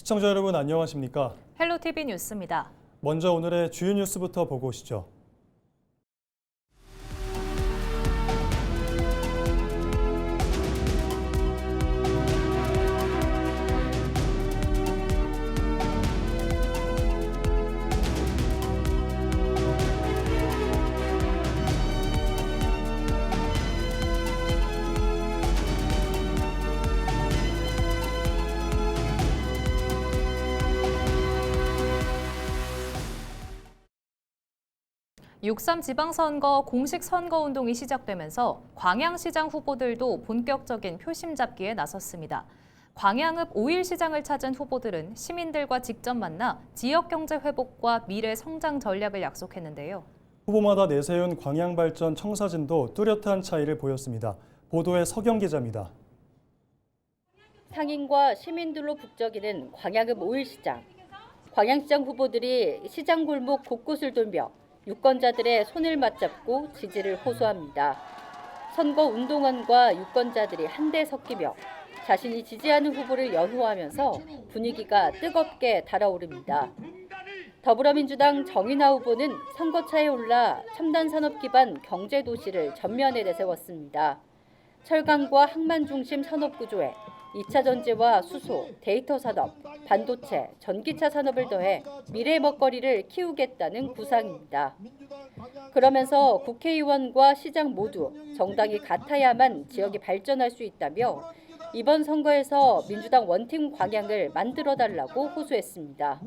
시청자 여러분 안녕하십니까? 헬로티비 뉴스입니다. 먼저 오늘의 주요 뉴스부터 보고 오시죠. (6.3) 지방선거 공식 선거운동이 시작되면서 광양시장 후보들도 본격적인 표심 잡기에 나섰습니다. 광양읍 5일 시장을 찾은 후보들은 시민들과 직접 만나 지역 경제 회복과 미래 성장 전략을 약속했는데요. 후보마다 내세운 광양 발전 청사진도 뚜렷한 차이를 보였습니다. 보도에 서경 기자입니다. 상인과 시민들로 북적이는 광양읍 5일 시장. 광양시장 후보들이 시장 골목 곳곳을 돌며 유권자들의 손을 맞잡고 지지를 호소합니다. 선거운동원과 유권자들이 한데 섞이며 자신이 지지하는 후보를 연호하면서 분위기가 뜨겁게 달아오릅니다. 더불어민주당 정인하 후보는 선거차에 올라 첨단 산업 기반 경제 도시를 전면에 내세웠습니다. 철강과 항만 중심 산업 구조에 2차 전지와 수소, 데이터 산업, 반도체, 전기차 산업을 더해 미래 먹거리를 키우겠다는 구상입니다. 그러면서 국회의원과 시장 모두 정당이 같아야만 지역이 발전할 수 있다며 이번 선거에서 민주당 원팀 광양을 만들어달라고 호소했습니다.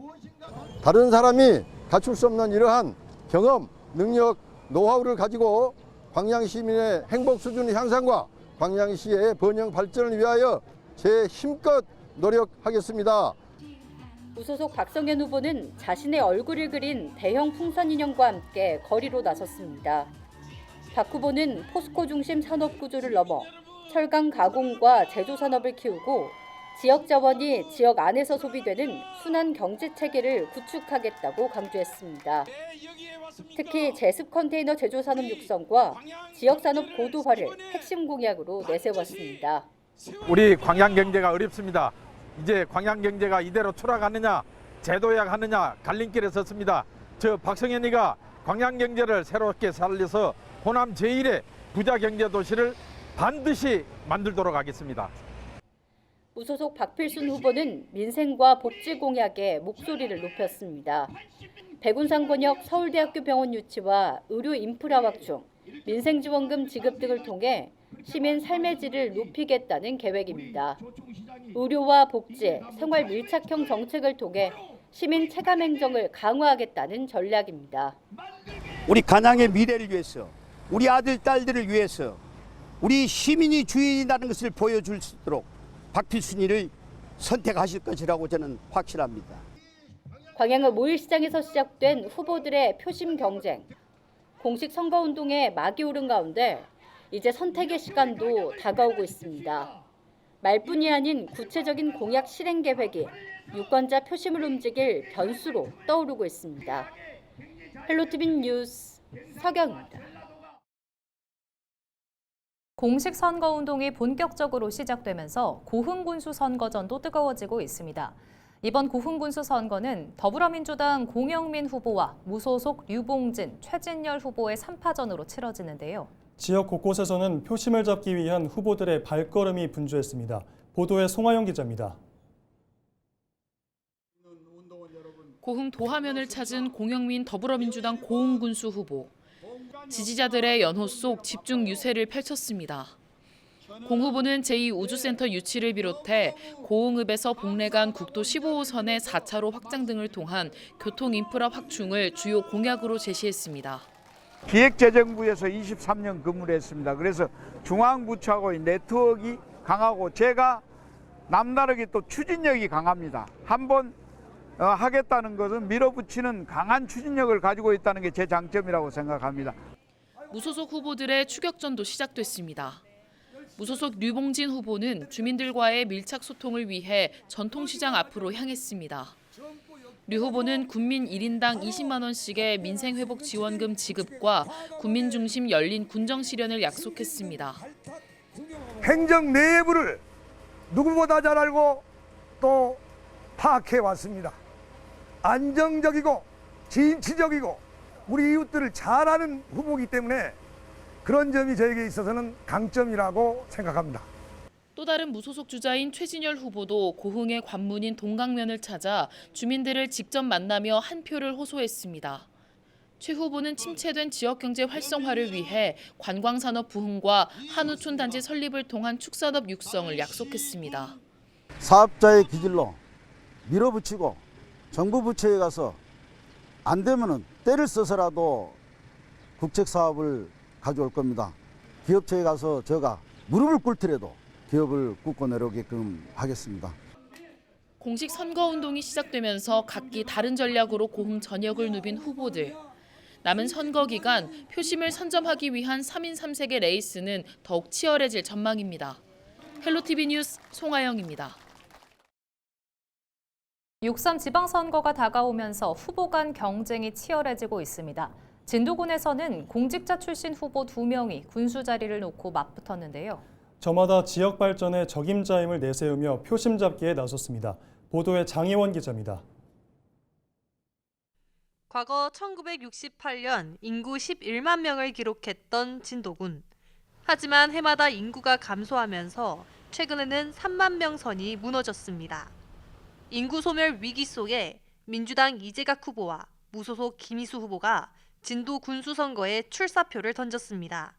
다른 사람이 갖출 수 없는 이러한 경험, 능력, 노하우를 가지고 광양 시민의 행복 수준 향상과 광양시의 번영 발전을 위하여 제 힘껏 노력하겠습니다. 무소속 박성현 후보는 자신의 얼굴을 그린 대형 풍선 인형과 함께 거리로 나섰습니다. 박 후보는 포스코 중심 산업 구조를 넘어 철강 가공과 제조 산업을 키우고 지역 자원이 지역 안에서 소비되는 순환 경제 체계를 구축하겠다고 강조했습니다. 특히 제습 컨테이너 제조 산업 육성과 지역 산업 고도화를 핵심 공약으로 내세웠습니다. 우리 광양 경제가 어렵습니다. 이제 광양 경제가 이대로 추락하느냐 재도약하느냐 갈림길에 섰습니다. 저 박성현이가 광양 경제를 새롭게 살려서 호남 제1의 부자 경제 도시를 반드시 만들도록 하겠습니다. 무소속 박필순 후보는 민생과 복지 공약에 목소리를 높였습니다. 백운상 권역 서울대학교 병원 유치와 의료 인프라 확충, 민생지원금 지급 등을 통해 시민 삶의 질을 높이겠다는 계획입니다. 의료와 복지, 생활 밀착형 정책을 통해 시민 체감 행정을 강화하겠다는 전략입니다. 우리 간양의 미래를 위해서, 우리 아들, 딸들을 위해서 우리 시민이 주인이라는 것을 보여줄 수 있도록 박필순이를 선택하실 것이라고 저는 확실합니다. 광양읍 5일 시장에서 시작된 후보들의 표심 경쟁. 공식 선거운동에 막이 오른 가운데 이제 선택의 시간도 다가오고 있습니다. 말뿐이 아닌 구체적인 공약 실행 계획이 유권자 표심을 움직일 변수로 떠오르고 있습니다. 헬로티비 뉴스 서경입니다. 공식 선거운동이 본격적으로 시작되면서 고흥군수 선거전도 뜨거워지고 있습니다. 이번 고흥군수 선거는 더불어민주당 공영민 후보와 무소속 류봉진, 최진열 후보의 3파전으로 치러지는데요. 지역 곳곳에서는 표심을 잡기 위한 후보들의 발걸음이 분주했습니다. 보도에 송하영 기자입니다. 고흥 도하면을 찾은 공영민 더불어민주당 고흥군수 후보. 지지자들의 연호 속 집중 유세를 펼쳤습니다. 공 후보는 제2우주센터 유치를 비롯해 고흥읍에서 복례간 국도 15호선의 4차로 확장 등을 통한 교통 인프라 확충을 주요 공약으로 제시했습니다. 기획재정부에서 23년 근무를 했습니다. 그래서 중앙부처하고 네트워크가 강하고 제가 남다르게 또 추진력이 강합니다. 한번 하겠다는 것은 밀어붙이는 강한 추진력을 가지고 있다는 게 제 장점이라고 생각합니다. 무소속 후보들의 추격전도 시작됐습니다. 무소속 류봉진 후보는 주민들과의 밀착 소통을 위해 전통시장 앞으로 향했습니다. 류 후보는 군민 1인당 20만 원씩의 민생회복 지원금 지급과 군민 중심 열린 군정 실현을 약속했습니다. 행정 내부를 누구보다 잘 알고 또 파악해 왔습니다. 안정적이고 진취적이고 우리 이웃들을 잘 아는 후보이기 때문에 그런 점이 저에게 있어서는 강점이라고 생각합니다. 또 다른 무소속 주자인 최진열 후보도 고흥의 관문인 동강면을 찾아 주민들을 직접 만나며 한 표를 호소했습니다. 최 후보는 침체된 지역경제 활성화를 위해 관광산업 부흥과 한우촌 단지 설립을 통한 축산업 육성을 약속했습니다. 사업자의 기질로 밀어붙이고 정부 부처에 가서 안 되면은 때를 써서라도 국책 사업을 가져올 겁니다. 기업체에 가서 제가 무릎을 꿇더라도 기업을 꿇고 내려오게끔 하겠습니다. 공식 선거운동이 시작되면서 각기 다른 전략으로 고흥 전역을 누빈 후보들. 남은 선거 기간 표심을 선점하기 위한 3인 3색의 레이스는 더욱 치열해질 전망입니다. 헬로티비 뉴스 송하영입니다. 6.3 지방선거가 다가오면서 후보 간 경쟁이 치열해지고 있습니다. 진도군에서는 공직자 출신 후보 2명이 군수 자리를 놓고 맞붙었는데요. 저마다 지역 발전의 적임자임을 내세우며 표심 잡기에 나섰습니다. 보도에 장희원 기자입니다. 과거 1968년 인구 11만 명을 기록했던 진도군. 하지만 해마다 인구가 감소하면서 최근에는 3만 명 선이 무너졌습니다. 인구 소멸 위기 속에 민주당 이재각 후보와 무소속 김희수 후보가 진도 군수 선거에 출사표를 던졌습니다.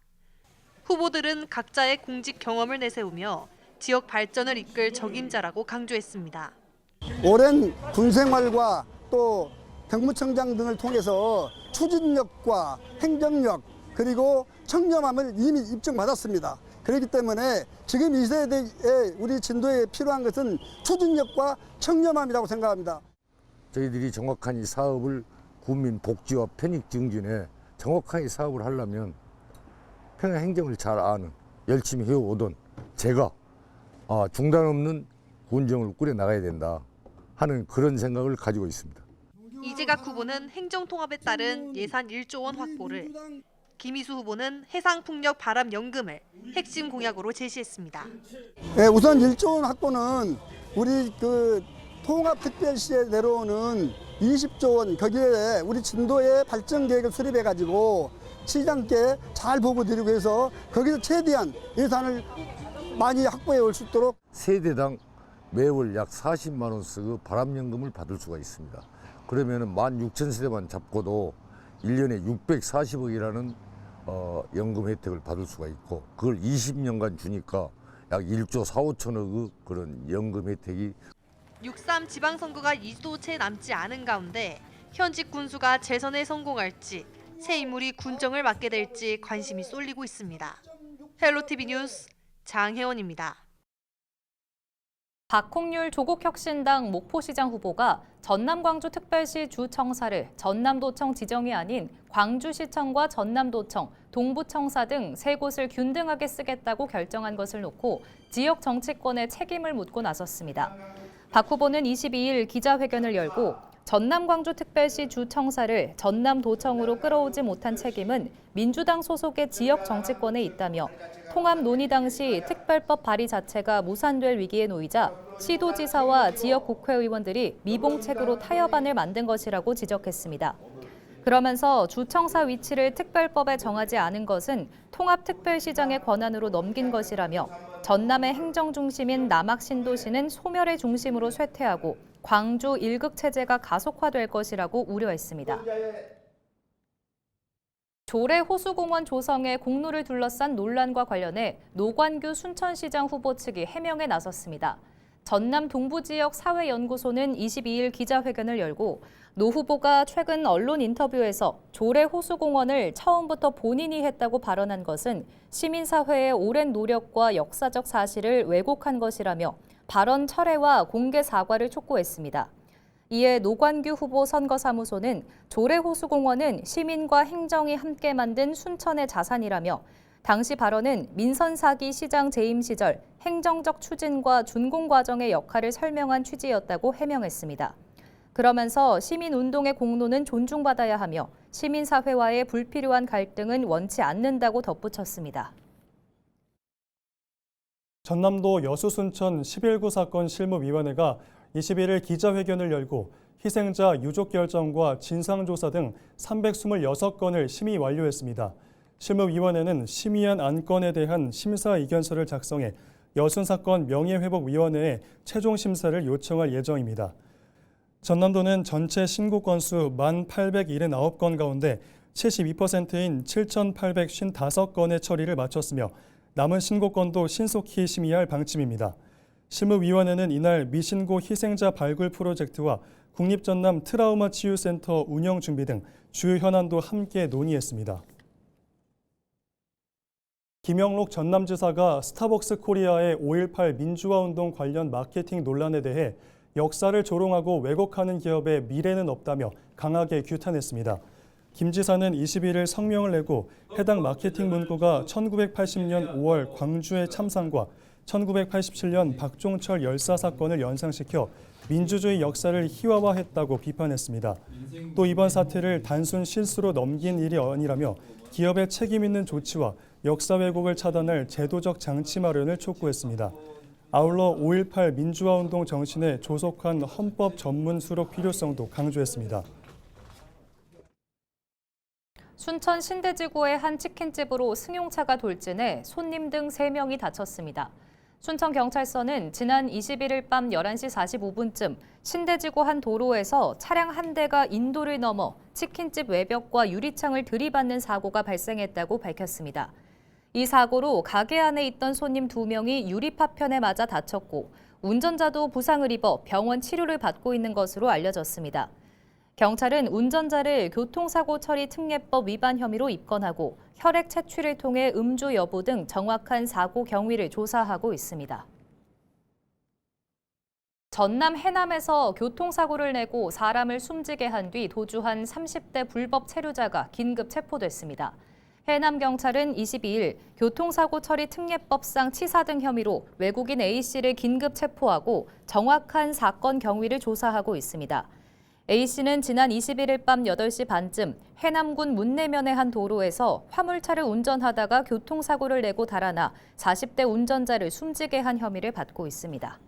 후보들은 각자의 공직 경험을 내세우며 지역 발전을 이끌 적임자라고 강조했습니다. 오랜 군 생활과 또 경무청장 등을 통해서 추진력과 행정력 그리고 청렴함을 이미 입증받았습니다. 그렇기 때문에 지금 이 세대에 우리 진도에 필요한 것은 추진력과 청렴함이라고 생각합니다. 저희들이 정확한 이 사업을 국민 복지와 편익 증진에 정확하게 사업을 하려면 평양 행정을 잘 아는 열심히 해오던 제가 중단 없는 군정을 꾸려 나가야 된다 하는 그런 생각을 가지고 있습니다. 이재각 후보는 행정통합에 따른 예산 1조 원 확보를, 김희수 후보는 해상풍력 바람연금을 핵심 공약으로 제시했습니다. 네, 우선 1조 원 확보는 우리 통합특별시에 내려오는 20조 원 거기에 우리 진도의 발전 계획을 수립해가지고 시장께 잘 보고 드리고 해서 거기서 최대한 예산을 많이 확보해 올 수 있도록 세대당 매월 약 40만 원 쓰고 바람연금을 받을 수가 있습니다. 그러면은 16,000세대만 잡고도 1년에 640억이라는 연금 혜택을 받을 수가 있고 그걸 20년간 주니까 약 1조 4, 5천억의 그런 연금 혜택이 6.3 지방선거가 2도 채 남지 않은 가운데 현직 군수가 재선에 성공할지 새 인물이 군정을 맡게 될지 관심이 쏠리고 있습니다. 헬로티비 뉴스 장혜원입니다. 박홍률 조국혁신당 목포시장 후보가 전남-광주-특별시 주청사를 전남도청 지정이 아닌 광주시청과 전남도청, 동부청사 등 세 곳을 균등하게 쓰겠다고 결정한 것을 놓고 지역 정치권의 책임을 묻고 나섰습니다. 박 후보는 22일 기자회견을 열고 전남-광주-특별시 주청사를 전남도청으로 끌어오지 못한 책임은 민주당 소속의 지역 정치권에 있다며 통합 논의 당시 특별법 발의 자체가 무산될 위기에 놓이자 시도지사와 지역 국회의원들이 미봉책으로 타협안을 만든 것이라고 지적했습니다. 그러면서 주청사 위치를 특별법에 정하지 않은 것은 통합특별시장의 권한으로 넘긴 것이라며 전남의 행정중심인 남학신도시는 소멸의 중심으로 쇠퇴하고 광주 1극 체제가 가속화될 것이라고 우려했습니다. 조례 호수공원 조성의 공로를 둘러싼 논란과 관련해 노관규 순천시장 후보 측이 해명에 나섰습니다. 전남 동부지역 사회연구소는 22일 기자회견을 열고 노 후보가 최근 언론 인터뷰에서 조례 호수공원을 처음부터 본인이 했다고 발언한 것은 시민사회의 오랜 노력과 역사적 사실을 왜곡한 것이라며 발언 철회와 공개 사과를 촉구했습니다. 이에 노관규 후보 선거사무소는 조례호수공원은 시민과 행정이 함께 만든 순천의 자산이라며 당시 발언은 민선사기 시장 재임 시절 행정적 추진과 준공 과정의 역할을 설명한 취지였다고 해명했습니다. 그러면서 시민운동의 공로는 존중받아야 하며 시민사회와의 불필요한 갈등은 원치 않는다고 덧붙였습니다. 전남도 여수순천 11구 사건 실무위원회가 21일 기자회견을 열고 희생자 유족 결정과 진상조사 등 326건을 심의 완료했습니다. 실무위원회는 심의한 안건에 대한 심사 의견서를 작성해 여순사건 명예회복위원회에 최종 심사를 요청할 예정입니다. 전남도는 전체 신고 건수 1,879건 가운데 72%인 7,855건의 처리를 마쳤으며 남은 신고건도 신속히 심의할 방침입니다. 실무위원회는 이날 미신고 희생자 발굴 프로젝트와 국립전남 트라우마 치유센터 운영 준비 등 주요 현안도 함께 논의했습니다. 김영록 전남지사가 스타벅스 코리아의 5.18 민주화운동 관련 마케팅 논란에 대해 역사를 조롱하고 왜곡하는 기업의 미래는 없다며 강하게 규탄했습니다. 김 지사는 21일 성명을 내고 해당 마케팅 문구가 1980년 5월 광주의 참상과 1987년 박종철 열사 사건을 연상시켜 민주주의 역사를 희화화했다고 비판했습니다. 또 이번 사태를 단순 실수로 넘긴 일이 아니라며 기업의 책임 있는 조치와 역사 왜곡을 차단할 제도적 장치 마련을 촉구했습니다. 아울러 5.18 민주화운동 정신에 조속한 헌법 전문 수록 필요성도 강조했습니다. 순천 신대지구의 한 치킨집으로 승용차가 돌진해 손님 등 3명이 다쳤습니다. 순천경찰서는 지난 21일 밤 11시 45분쯤 신대지구 한 도로에서 차량 한 대가 인도를 넘어 치킨집 외벽과 유리창을 들이받는 사고가 발생했다고 밝혔습니다. 이 사고로 가게 안에 있던 손님 2명이 유리 파편에 맞아 다쳤고 운전자도 부상을 입어 병원 치료를 받고 있는 것으로 알려졌습니다. 경찰은 운전자를 교통사고 처리 특례법 위반 혐의로 입건하고 혈액 채취를 통해 음주 여부 등 정확한 사고 경위를 조사하고 있습니다. 전남 해남에서 교통사고를 내고 사람을 숨지게 한 뒤 도주한 30대 불법 체류자가 긴급 체포됐습니다. 해남경찰은 22일 교통사고 처리 특례법상 치사 등 혐의로 외국인 A씨를 긴급 체포하고 정확한 사건 경위를 조사하고 있습니다. A씨는 지난 21일 밤 8시 반쯤 해남군 문내면의 한 도로에서 화물차를 운전하다가 교통사고를 내고 달아나 40대 운전자를 숨지게 한 혐의를 받고 있습니다.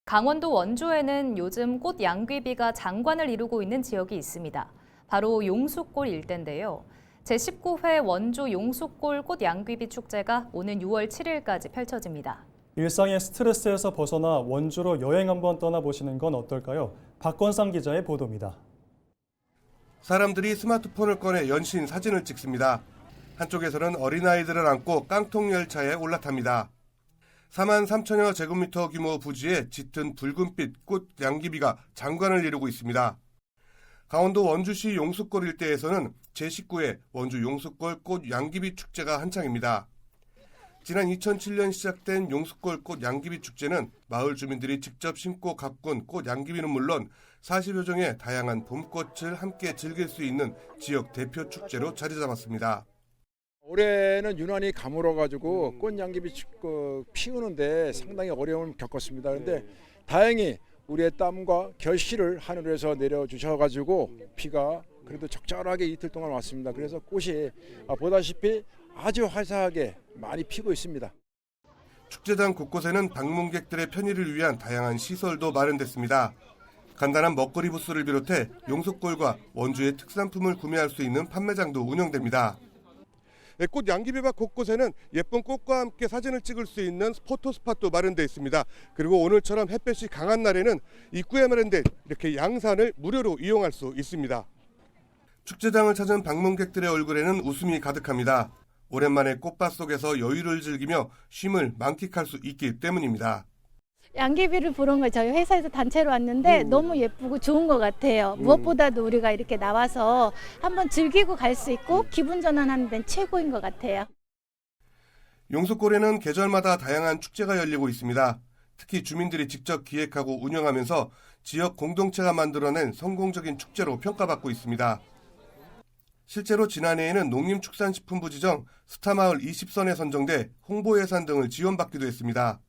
강원도 원주에는 요즘 꽃 양귀비가 장관을 이루고 있는 지역이 있습니다. 바로 용수골 일대인데요. 제19회 원주 용수골 꽃 양귀비 축제가 오는 6월 7일까지 펼쳐집니다. 일상의 스트레스에서 벗어나 원주로 여행 한번 떠나보시는 건 어떨까요? 박건상 기자의 보도입니다. 사람들이 스마트폰을 꺼내 연신 사진을 찍습니다. 한쪽에서는 어린아이들을 안고 깡통 열차에 올라탑니다. 4만 3천여 제곱미터 규모 부지에 짙은 붉은빛 꽃 양귀비가 장관을 이루고 있습니다. 강원도 원주시 용수골 일대에서는 제19회 원주 용수골 꽃 양귀비 축제가 한창입니다. 지난 2007년 시작된 용수골 꽃 양귀비 축제는 마을 주민들이 직접 심고 가꾼 꽃 양귀비는 물론 40여 종의 다양한 봄꽃을 함께 즐길 수 있는 지역 대표 축제로 자리 잡았습니다. 올해는 유난히 가물어가지고 꽃양귀비 피우는데 상당히 어려움을 겪었습니다. 그런데 다행히 우리의 땀과 결실을 하늘에서 내려주셔가지고 비가 그래도 적절하게 이틀 동안 왔습니다. 그래서 꽃이 보다시피 아주 화사하게 많이 피고 있습니다. 축제장 곳곳에는 방문객들의 편의를 위한 다양한 시설도 마련됐습니다. 간단한 먹거리 부스를 비롯해 용수골과 원주의 특산품을 구매할 수 있는 판매장도 운영됩니다. 꽃 양귀비밭 곳곳에는 예쁜 꽃과 함께 사진을 찍을 수 있는 포토스팟도 마련되어 있습니다. 그리고 오늘처럼 햇볕이 강한 날에는 입구에 마련된 이렇게 양산을 무료로 이용할 수 있습니다. 축제장을 찾은 방문객들의 얼굴에는 웃음이 가득합니다. 오랜만에 꽃밭 속에서 여유를 즐기며 쉼을 만끽할 수 있기 때문입니다. 양귀비를 보러 걸 저희 회사에서 단체로 왔는데 너무 예쁘고 좋은 것 같아요. 무엇보다도 우리가 이렇게 나와서 한번 즐기고 갈 수 있고 기분 전환하는 데는 최고인 것 같아요. 용수골에는 계절마다 다양한 축제가 열리고 있습니다. 특히 주민들이 직접 기획하고 운영하면서 지역 공동체가 만들어낸 성공적인 축제로 평가받고 있습니다. 실제로 지난해에는 농림축산식품부 지정 스타마을 20선에 선정돼 홍보 예산 등을 지원받기도 했습니다.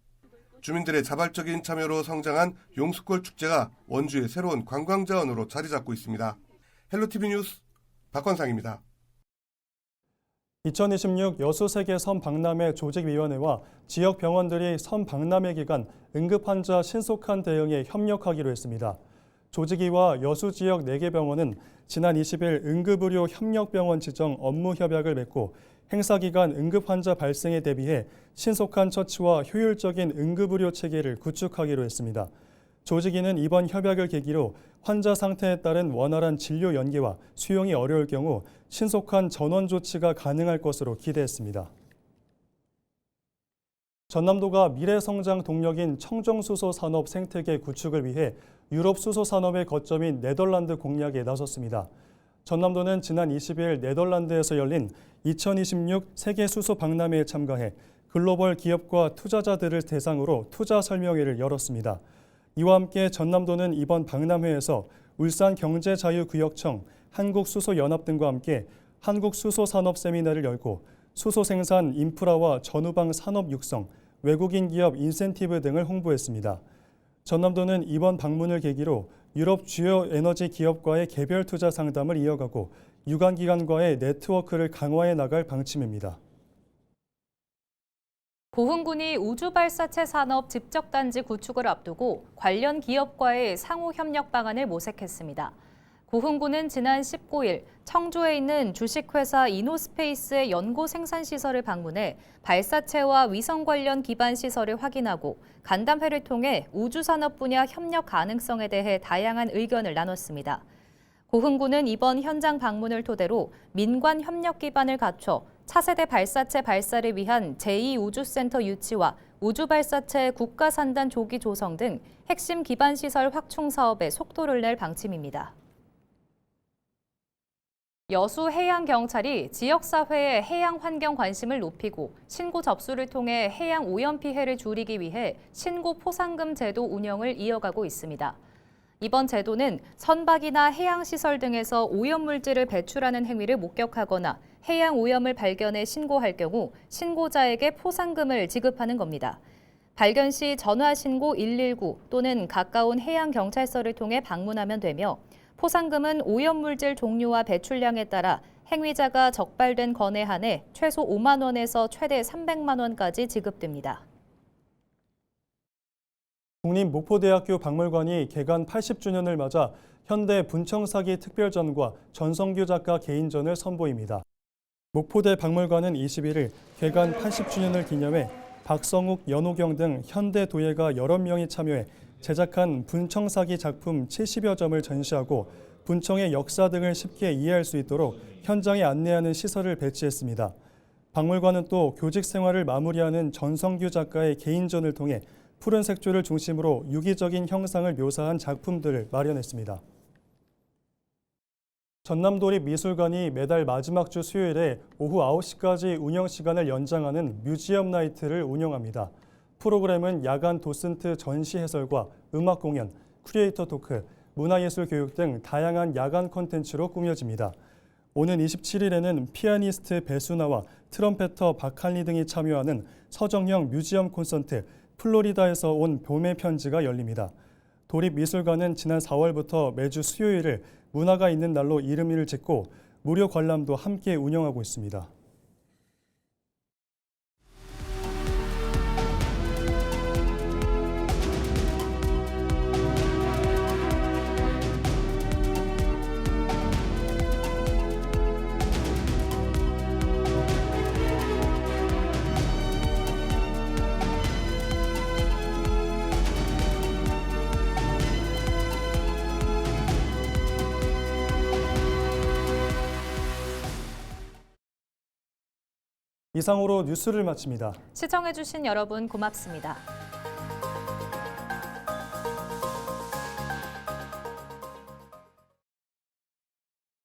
주민들의 자발적인 참여로 성장한 용수골 축제가 원주의 새로운 관광자원으로 자리 잡고 있습니다. 헬로티비 뉴스 박건상입니다. 2026 여수세계 선박람회 조직위원회와 지역 병원들이 선박람회 기간 응급환자 신속한 대응에 협력하기로 했습니다. 조직위와 여수 지역 4개 병원은 지난 20일 응급의료 협력병원 지정 업무 협약을 맺고 행사 기간 응급환자 발생에 대비해 신속한 처치와 효율적인 응급의료 체계를 구축하기로 했습니다. 조직위는 이번 협약을 계기로 환자 상태에 따른 원활한 진료 연계와 수용이 어려울 경우 신속한 전원 조치가 가능할 것으로 기대했습니다. 전남도가 미래 성장 동력인 청정수소 산업 생태계 구축을 위해 유럽 수소 산업의 거점인 네덜란드 공략에 나섰습니다. 전남도는 지난 20일 네덜란드에서 열린 2026 세계 수소 박람회에 참가해 글로벌 기업과 투자자들을 대상으로 투자 설명회를 열었습니다. 이와 함께 전남도는 이번 박람회에서 울산경제자유구역청, 한국수소연합 등과 함께 한국수소산업 세미나를 열고 수소 생산 인프라와 전후방 산업 육성, 외국인 기업 인센티브 등을 홍보했습니다. 전남도는 이번 방문을 계기로 유럽 주요 에너지 기업과의 개별 투자 상담을 이어가고 유관기관과의 네트워크를 강화해 나갈 방침입니다. 고흥군이 우주발사체 산업 집적단지 구축을 앞두고 관련 기업과의 상호 협력 방안을 모색했습니다. 고흥군은 지난 19일 청주에 있는 주식회사 이노스페이스의 연고 생산시설을 방문해 발사체와 위성 관련 기반 시설을 확인하고 간담회를 통해 우주산업 분야 협력 가능성에 대해 다양한 의견을 나눴습니다. 고흥군은 이번 현장 방문을 토대로 민관 협력 기반을 갖춰 차세대 발사체 발사를 위한 제2우주센터 유치와 우주발사체 국가산단 조기 조성 등 핵심 기반시설 확충 사업에 속도를 낼 방침입니다. 여수 해양경찰이 지역사회의 해양 환경 관심을 높이고 신고 접수를 통해 해양 오염 피해를 줄이기 위해 신고 포상금 제도 운영을 이어가고 있습니다. 이번 제도는 선박이나 해양시설 등에서 오염물질을 배출하는 행위를 목격하거나 해양 오염을 발견해 신고할 경우 신고자에게 포상금을 지급하는 겁니다. 발견 시 전화 신고 119 또는 가까운 해양경찰서를 통해 방문하면 되며 포상금은 오염물질 종류와 배출량에 따라 행위자가 적발된 건에 한해 최소 5만 원에서 최대 300만 원까지 지급됩니다. 국립목포대학교 박물관이 개관 80주년을 맞아 현대 분청사기 특별전과 전성규 작가 개인전을 선보입니다. 목포대 박물관은 21일 개관 80주년을 기념해 박성욱, 연호경 등 현대 도예가 여러 명이 참여해 제작한 분청사기 작품 70여 점을 전시하고 분청의 역사 등을 쉽게 이해할 수 있도록 현장에 안내하는 시설을 배치했습니다. 박물관은 또 교직 생활을 마무리하는 전성규 작가의 개인전을 통해 푸른 색조를 중심으로 유기적인 형상을 묘사한 작품들을 마련했습니다. 전남도립미술관이 매달 마지막 주 수요일에 오후 9시까지 운영 시간을 연장하는 뮤지엄 나이트를 운영합니다. 프로그램은 야간 도슨트 전시 해설과 음악 공연, 크리에이터 토크, 문화예술 교육 등 다양한 야간 콘텐츠로 꾸며집니다. 오는 27일에는 피아니스트 배수나와 트럼펫터 박한리 등이 참여하는 서정형 뮤지엄 콘서트 플로리다에서 온 봄의 편지가 열립니다. 도립미술관은 지난 4월부터 매주 수요일을 문화가 있는 날로 이름을 짓고 무료 관람도 함께 운영하고 있습니다. 이상으로 뉴스를 마칩니다. 시청해주신 여러분 고맙습니다.